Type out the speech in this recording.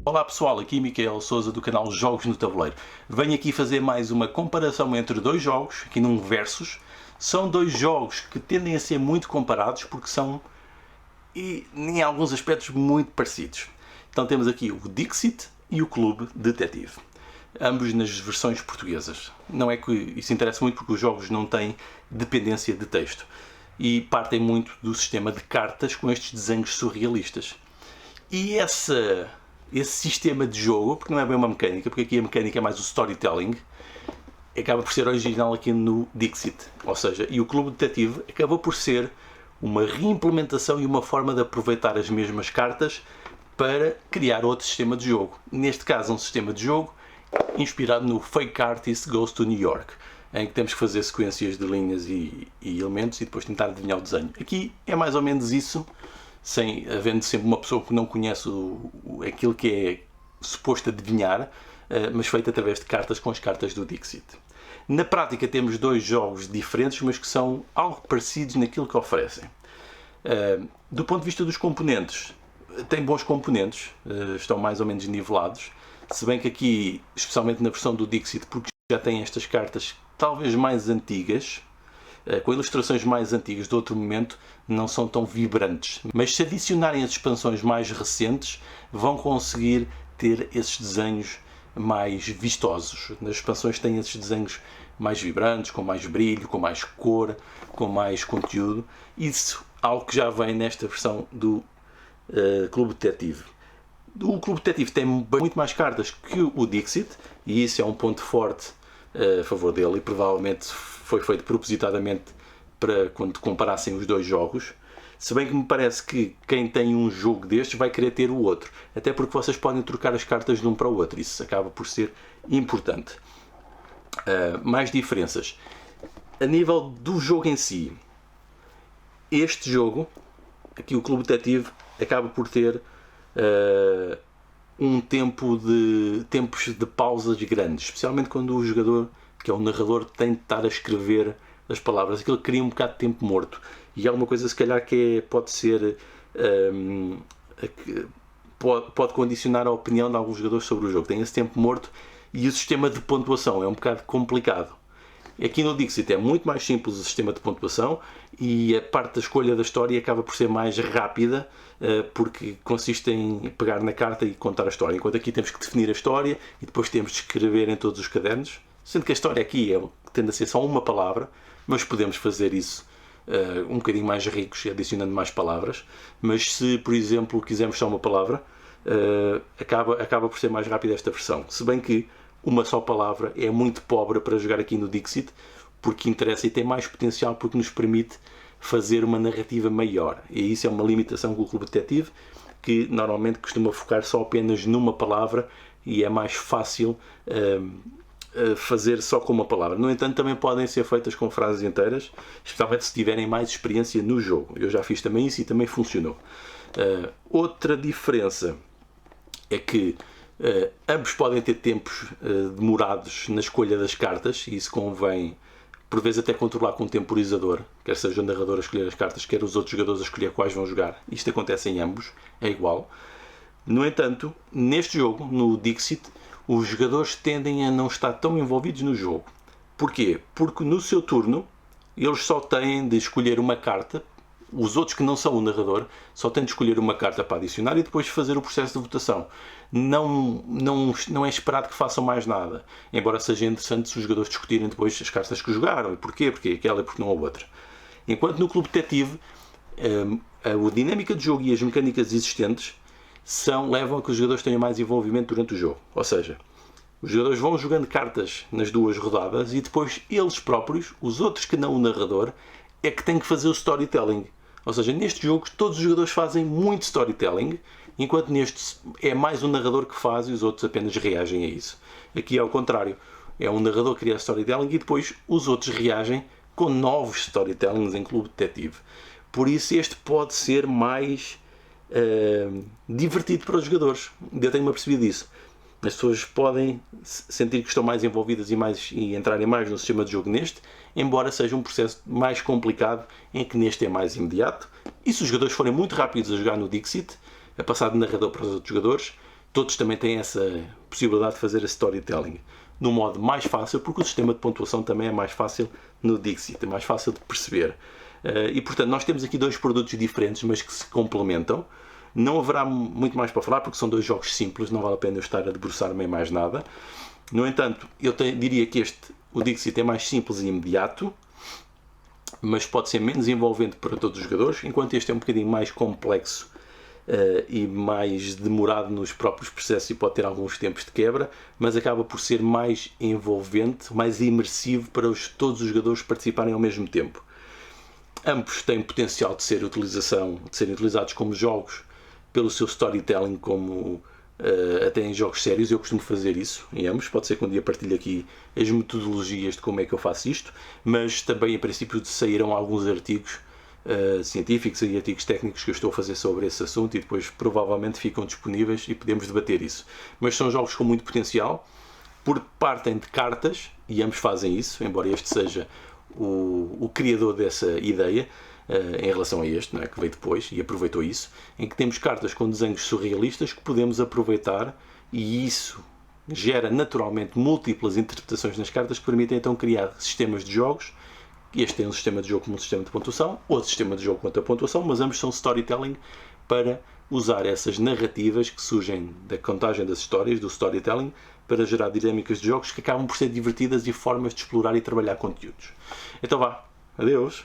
Olá pessoal, aqui Micael Souza do canal Jogos no Tabuleiro. Venho aqui fazer mais uma comparação entre dois jogos, aqui num Versus. São dois jogos que tendem a ser muito comparados porque são, em alguns aspectos, muito parecidos. Então temos aqui o Dixit e o Clube Detetive. Ambos nas versões portuguesas. Não é que isso interessa muito porque os jogos não têm dependência de texto. E partem muito do sistema de cartas com estes desenhos surrealistas. E esse sistema de jogo, porque não é bem uma mecânica, porque aqui a mecânica é mais o storytelling, acaba por ser original aqui no Dixit. Ou seja, e o Clube Detetive acabou por ser uma reimplementação e uma forma de aproveitar as mesmas cartas para criar outro sistema de jogo. Neste caso, um sistema de jogo inspirado no Fake Artist Goes to New York, em que temos que fazer sequências de linhas e elementos e depois tentar adivinhar o desenho. Aqui é mais ou menos isso, sem havendo sempre uma pessoa que não conhece aquilo que é suposto adivinhar, mas feito através de cartas com as cartas do Dixit. Na prática temos dois jogos diferentes, mas que são algo parecidos naquilo que oferecem. Do ponto de vista dos componentes, tem bons componentes, estão mais ou menos nivelados, se bem que aqui, especialmente na versão do Dixit, porque já tem estas cartas talvez mais antigas, com ilustrações mais antigas de outro momento, não são tão vibrantes. Mas se adicionarem as expansões mais recentes, vão conseguir ter esses desenhos mais vistosos. Nas expansões têm esses desenhos mais vibrantes, com mais brilho, com mais cor, com mais conteúdo. Isso algo que já vem nesta versão do Clube Detetive. O Clube Detetive tem muito mais cartas que o Dixit, e isso é um ponto forte a favor dele, e provavelmente foi feito propositadamente para quando comparassem os dois jogos. Se bem que me parece que quem tem um jogo destes vai querer ter o outro, até porque vocês podem trocar as cartas de um para o outro, isso acaba por ser importante. Mais diferenças. A nível do jogo em si, este jogo, aqui o Clube Detetive, acaba por ter tempos de pausas grandes, especialmente quando o jogador, que é o narrador, tem de estar a escrever as palavras. Aquilo cria um bocado de tempo morto, e é uma coisa se calhar que pode ser pode condicionar a opinião de alguns jogadores sobre o jogo. Tem esse tempo morto, e o sistema de pontuação é um bocado complicado. Aqui no Dixit é muito mais simples o sistema de pontuação, e a parte da escolha da história acaba por ser mais rápida, porque consiste em pegar na carta e contar a história, enquanto aqui temos que definir a história e depois temos de escrever em todos os cadernos, sendo que a história aqui tende a ser só uma palavra, mas podemos fazer isso um bocadinho mais ricos, adicionando mais palavras. Mas se, por exemplo, quisermos só uma palavra, acaba por ser mais rápida esta versão, se bem que uma só palavra é muito pobre para jogar aqui no Dixit, porque interessa e tem mais potencial, porque nos permite fazer uma narrativa maior. E isso é uma limitação com o Clube Detetive, que normalmente costuma focar só apenas numa palavra, e é mais fácil fazer só com uma palavra. No entanto, também podem ser feitas com frases inteiras, especialmente se tiverem mais experiência no jogo. Eu já fiz também isso e também funcionou. Outra diferença é que ambos podem ter tempos demorados na escolha das cartas, e isso convém por vezes até controlar com um temporizador, quer seja o narrador a escolher as cartas, quer os outros jogadores a escolher quais vão jogar. Isto acontece em ambos, é igual. No entanto, neste jogo, no Dixit, os jogadores tendem a não estar tão envolvidos no jogo. Porquê? Porque no seu turno eles só têm de escolher uma carta. Os outros que não são o narrador só têm de escolher uma carta para adicionar e depois fazer o processo de votação. Não é esperado que façam mais nada, embora seja interessante se os jogadores discutirem depois as cartas que jogaram, e porquê, porque aquela e porque não a outra. Enquanto no Clube Detetive, a dinâmica de jogo e as mecânicas existentes levam a que os jogadores tenham mais envolvimento durante o jogo. Ou seja, os jogadores vão jogando cartas nas duas rodadas e depois eles próprios, os outros que não o narrador, é que têm que fazer o storytelling. Ou seja, neste jogo todos os jogadores fazem muito storytelling, enquanto neste é mais o narrador que faz e os outros apenas reagem a isso. Aqui é ao contrário, é um narrador que cria storytelling e depois os outros reagem com novos storytellings em Clube Detetive. Por isso este pode ser mais divertido para os jogadores. Eu tenho-me apercebido disso. As pessoas podem sentir que estão mais envolvidas e entrarem mais no sistema de jogo neste, embora seja um processo mais complicado, em que neste é mais imediato. E se os jogadores forem muito rápidos a jogar no Dixit, a passar de narrador para os outros jogadores, todos também têm essa possibilidade de fazer a storytelling no modo mais fácil, porque o sistema de pontuação também é mais fácil no Dixit, é mais fácil de perceber. E portanto nós temos aqui dois produtos diferentes, mas que se complementam. Não haverá muito mais para falar, porque são dois jogos simples, não vale a pena eu estar a debruçar-me em mais nada. No entanto, diria que o Dixit é mais simples e imediato, mas pode ser menos envolvente para todos os jogadores, enquanto este é um bocadinho mais complexo e mais demorado nos próprios processos e pode ter alguns tempos de quebra, mas acaba por ser mais envolvente, mais imersivo para todos os jogadores participarem ao mesmo tempo. Ambos têm potencial de serem utilizados como jogos pelo seu storytelling, como até em jogos sérios. Eu costumo fazer isso em ambos. Pode ser que um dia partilhe aqui as metodologias de como é que eu faço isto, mas também, em princípio, saíram alguns artigos científicos e artigos técnicos que eu estou a fazer sobre esse assunto e depois provavelmente ficam disponíveis e podemos debater isso. Mas são jogos com muito potencial, porque partem de cartas, e ambos fazem isso, embora este seja o criador dessa ideia, em relação a este, não é, que veio depois e aproveitou isso, em que temos cartas com desenhos surrealistas que podemos aproveitar, e isso gera naturalmente múltiplas interpretações nas cartas que permitem então criar sistemas de jogos. Este tem um sistema de jogo como um sistema de pontuação, outro sistema de jogo quanto a pontuação, mas ambos são storytelling para usar essas narrativas que surgem da contagem das histórias, do storytelling, para gerar dinâmicas de jogos que acabam por ser divertidas e formas de explorar e trabalhar conteúdos. Então vá, adeus!